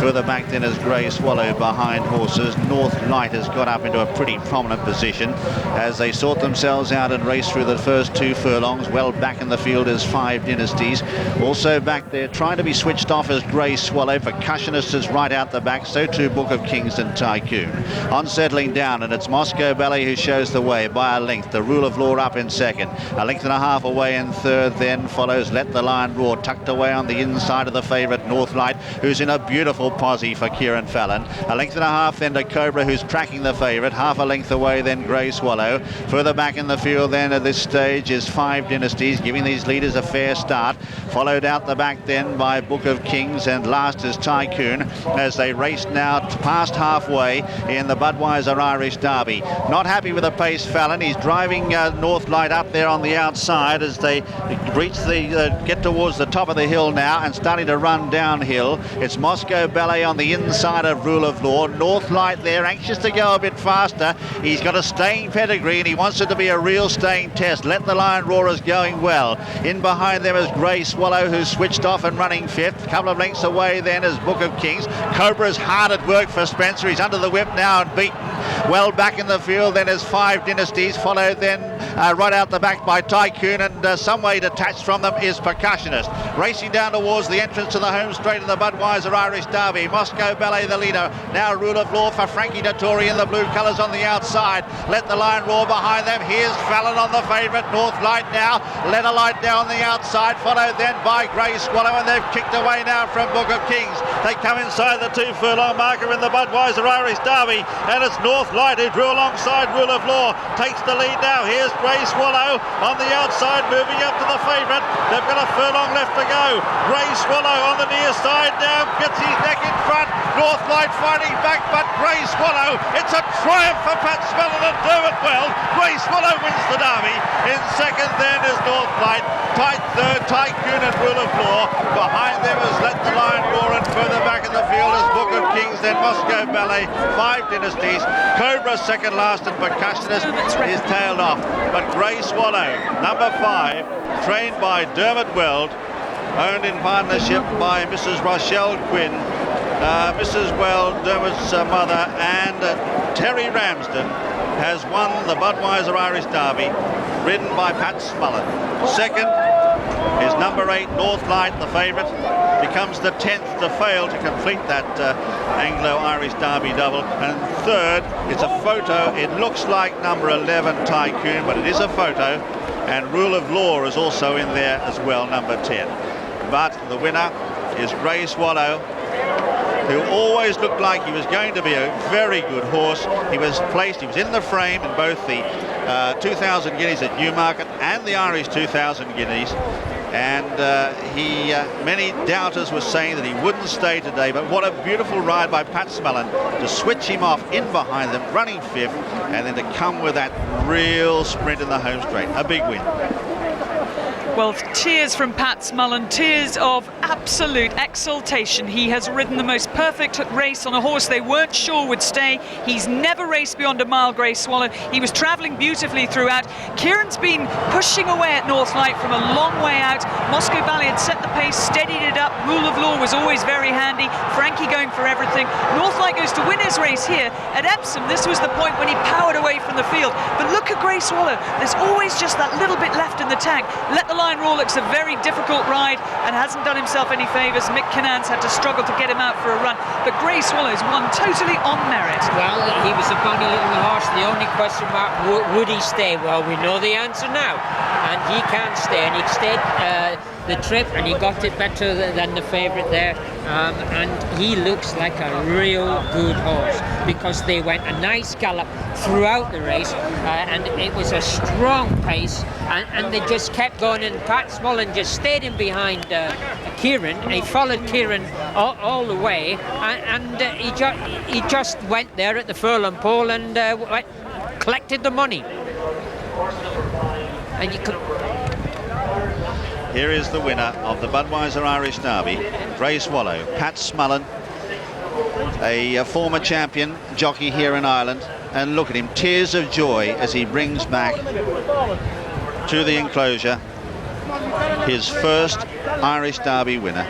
Further back then is Grey Swallow behind horses. North Light has got up into a pretty prominent position as they sort themselves out and race through the first 2 furlongs. Well back in the field is Five Dynasties. Also back there trying to be switched off as Grey Swallow. Percussionist is right out the back, so too Book of Kings and Tycoon. On settling down, and it's Moscow Ballet who shows the way by a length. The Rule of Law up in second. A length and a half away in third, then follows Let the Lion Roar, tucked away on the inside of the favourite North Light, who's in a beautiful posse for Kieran Fallon. A length and a half then to Cobra, who's tracking the favourite. Half a length away then Grey Swallow. Further back in the field then at this stage is Five Dynasties, giving these leaders a fair start. Followed out the back then by Book of Kings, and last is Tycoon as they race now past halfway in the Budweiser Irish Derby. Not happy with the pace, Fallon. He's driving North Light up there on the outside as they reach the get towards the top of the hill now and starting to run downhill. It's Moscow Ballet on the inside of Rule of Law. North Light there, anxious to go a bit faster. He's got a staying pedigree and he wants it to be a real staying test. Let the Lion Roar is going well. In behind them is Grey Swallow, who's switched off and running fifth. A couple of lengths away then is Book of Kings. Cobra's hard at work for Spencer. He's under the whip now and beaten. Well back in the field then is Five Dynasties, followed then right out the back by Tycoon, and some way detached from them is Percussionist. Racing down towards the entrance to the home straight of the Budweiser Irish Derby. Moscow Ballet the leader. Now Rule of Law for Frankie Dettori in the blue colours on the outside. Let the Lion Roar behind them. Here's Fallon on the favourite. North Light now. Let a Light down on the outside, followed then by Grey Swallow, and they've kicked away now from Book of Kings. They come inside the 2 furlong marker in the Budweiser Irish Derby, and it's North Light who drew alongside Rule of Law. Takes the lead now. Here's Grey Swallow on the outside, moving up to the favourite. They've got a furlong left to go. Grey Swallow on the near side now, gets his neck in front. North Light fighting back, but Grey Swallow, it's a triumph for Pat Smellon and Dermot Weld. Grey Swallow wins the Derby. In second then is North Light. Tight third, Tycoon and Rule of Law. Behind them is Let the Lion Roar, and further back in the field is Book of Kings, then Moscow Ballet, Five Dynasties. Cobra second last, and Percussionist is tailed off. But Grey Swallow, number 5, trained by Dermot Weld, owned in partnership by Mrs. Rochelle Quinn, Mrs. Weld, Dermot's mother, and Terry Ramsden, has won the Budweiser Irish Derby, ridden by Pat Smullen. Second is number 8, North Light, the favourite. Becomes the 10th to fail to complete that Anglo-Irish Derby double. And third, it's a photo. It looks like number 11, Tycoon, but it is a photo. And Rule of Law is also in there as well, number 10. But the winner is Grey Swallow, who always looked like he was going to be a very good horse. He was placed, he was in the frame in both the 2,000 guineas at Newmarket and the Irish 2,000 guineas. And many doubters were saying that he wouldn't stay today, but what a beautiful ride by Pat Smellon to switch him off in behind them, running fifth, and then to come with that real sprint in the home straight. A big win. Well, tears from Pat Smullen, tears of absolute exultation. He has ridden the most perfect race on a horse they weren't sure would stay. He's never raced beyond a mile, Grey Swallow. He was travelling beautifully throughout. Kieran's been pushing away at North Light from a long way out. Moscow Ballet had set the pace, steadied it up. Rule of Law was always very handy. Frankie going for everything. North Light goes to win his race here at Epsom. This was the point when he powered away from the field. But look at Grey Swallow. There's always just that little bit left in the tank. Let the Lion Roar looks a very difficult ride and hasn't done himself any favours. Mick Kinnan's had to struggle to get him out for a run, but Grey Swallow's won totally on merit. Well, he was a bonny little horse. The only question mark, would he stay? Well, we know the answer now, and he can stay, and he stayed the trip, and he got it better than the favourite there, and he looks like a real good horse, because they went a nice gallop throughout the race, and it was a strong pace, and they just kept going, and Pat Smullen just stayed in behind Kieran. He followed Kieran all the way, and he just went there at the furlong pole and collected the money. And you could... Here is the winner of the Budweiser Irish Derby, Grey Swallow, Pat Smullen, a former champion jockey here in Ireland. And look at him, tears of joy as he brings back to the enclosure his first Irish Derby winner.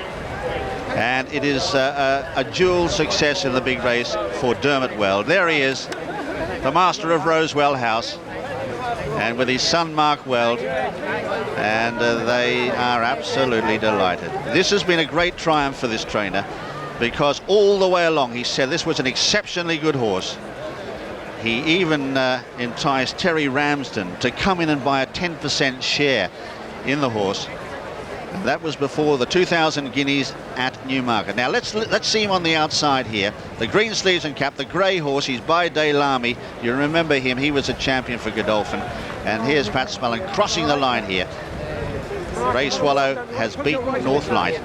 And it is a dual success in the big race for Dermot Weld. There he is, the master of Rosewell House, and with his son Mark Weld, and they are absolutely delighted. This has been a great triumph for this trainer, because all the way along he said this was an exceptionally good horse. He even enticed Terry Ramsden to come in and buy a 10% share in the horse. That was before the 2,000 guineas at Newmarket. Now let's see him on the outside here. The green sleeves and cap, the grey horse. He's by Daylami. You remember him? He was a champion for Godolphin. And here's Pat Smullen crossing the line here. Grey Swallow has beaten North Light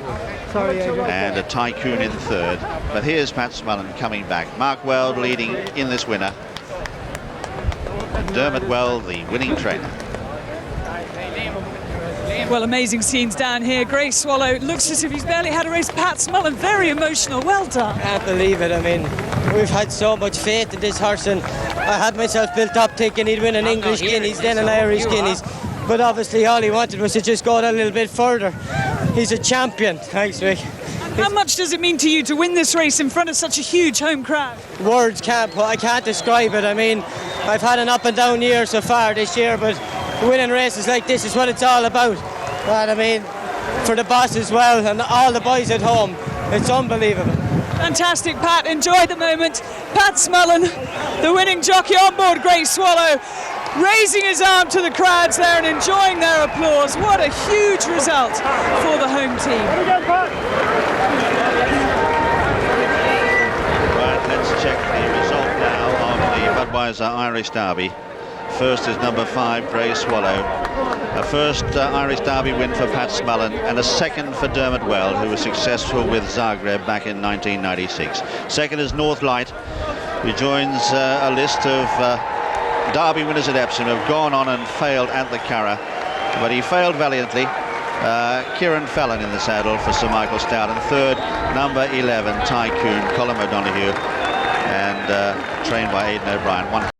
and a Tycoon in third. But here's Pat Smullen coming back. Mark Weld leading in this winner. Dermot Weld, the winning trainer. Well, amazing scenes down here. Grey Swallow looks as if he's barely had a race. Pat Smullen, very emotional. Well done. I can't believe it. I mean, we've had so much faith in this horse, and I had myself built up thinking he'd win an English Guineas, then an Irish Guineas. But obviously all he wanted was to just go a little bit further. He's a champion. Thanks, Rick. How much does it mean to you to win this race in front of such a huge home crowd? Words can't, I can't describe it. I mean, I've had an up and down year so far this year, but winning races like this is what it's all about. And I mean, for the boss as well and all the boys at home, it's unbelievable. Fantastic, Pat. Enjoy the moment. Pat Smullen, the winning jockey on board Grey Swallow, raising his arm to the crowds there and enjoying their applause. What a huge result for the home team. Right, let's check the result now of the Budweiser Irish Derby. First is number 5, Grey Swallow. A first Irish Derby win for Pat Smullen, and a second for Dermot Weld, who was successful with Zagreb back in 1996. Second is North Light, who joins a list of Derby winners at Epsom who have gone on and failed at the Curragh, but he failed valiantly. Kieran Fallon in the saddle for Sir Michael Stout, and third, number 11, Tycoon, Colin O'Donoghue, and trained by Aidan O'Brien.